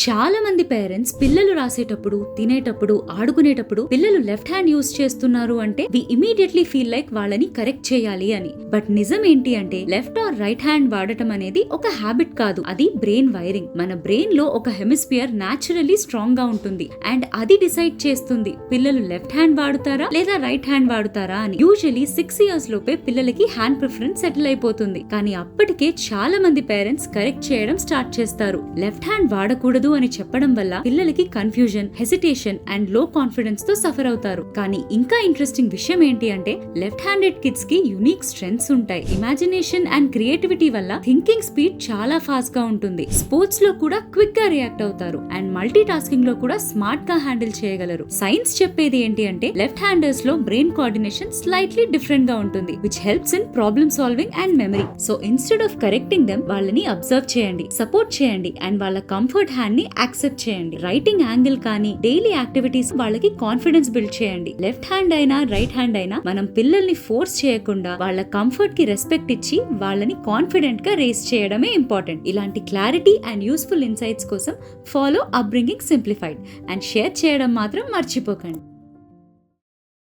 చాలా మంది పేరెంట్స్ పిల్లలు రాసేటప్పుడు, తినేటప్పుడు, ఆడుకునేటప్పుడు పిల్లలు లెఫ్ట్ హ్యాండ్ యూస్ చేస్తున్నారు అంటే వి ఇమీడియట్లీ ఫీల్ లైక్ వాళ్ళని కరెక్ట్ చేయాలి అని. బట్ నిజం ఏంటి అంటే లెఫ్ట్ ఆర్ రైట్ హ్యాండ్ వాడటం అనేది ఒక హ్యాబిట్ కాదు, అది బ్రెయిన్ వైరింగ్. మన బ్రెయిన్ లో ఒక హెమిస్ఫియర్ న్యాచురల్లీ స్ట్రాంగ్ గా ఉంటుంది అండ్ అది డిసైడ్ చేస్తుంది పిల్లలు లెఫ్ట్ హ్యాండ్ వాడుతారా లేదా రైట్ హ్యాండ్ వాడుతారా అని. యూజువలీ 6 years లోపే పిల్లలకి హ్యాండ్ ప్రిఫరెన్స్ సెటిల్ అయిపోతుంది. కానీ అప్పటికే చాలా మంది పేరెంట్స్ కరెక్ట్ చేయడం స్టార్ట్ చేస్తారు. లెఫ్ట్ హ్యాండ్ వాడకూడదు అని చెప్పడం వల్ల పిల్లలకి కన్ఫ్యూజన్, హెసిటేషన్ అండ్ లో కాన్ఫిడెన్స్ తో సఫర్ అవుతారు. కానీ ఇంకా ఇంట్రెస్టింగ్ విషయం ఏంటి అంటే లెఫ్ట్ హ్యాండెడ్ కిడ్స్ కి యూనిక్ స్ట్రెంగ్స్ ఉంటాయి. ఇమాజినేషన్ అండ్ క్రియేటివిటీ వల్ల థింకింగ్ స్పీడ్ చాలా ఫాస్ట్ గా ఉంటుంది. స్పోర్ట్స్ లో కూడా క్విక్ గా రియాక్ట్ అవుతారు అండ్ మల్టీ టాస్కింగ్ లో కూడా స్మార్ట్ గా హ్యాండిల్ చేయగలరు. సైన్స్ చెప్పేది ఏంటి అంటే లెఫ్ట్ హ్యాండర్స్ లో బ్రెయిన్ కోఆర్డినేషన్ స్లైట్లీ డిఫరెంట్ గా ఉంటుంది, which helps in problem solving and memory. So instead of correcting them వాళ్ళని అబ్జర్వ్ చేయండి, సపోర్ట్ చేయండి అండ్ వాళ్ళ కంఫర్ట్ హ్యాండ్ ని యాక్సెప్ట్ చేయండి. రైటింగ్ యాంగిల్ కానీ డైలీ యాక్టివిటీస్ వాళ్ళకి కాన్ఫిడెన్స్ బిల్డ్ చేయండి. లెఫ్ట్ హ్యాండ్ అయినా రైట్ హ్యాండ్ అయినా మనం పిల్లల్ని ఫోర్స్ చేయకుండా వాళ్ళ కంఫర్ట్ కి రెస్పెక్ట్ ఇచ్చి వాళ్ళని కాన్ఫిడెంట్ గా రేస్ చేయడమే ఇంపార్టెంట్. ఇలాంటి క్లారిటీ అండ్ యూస్ఫుల్ ఇన్సైట్స్ కోసం follow upbringing simplified and share చేయడం మాత్రం మర్చిపోకండి.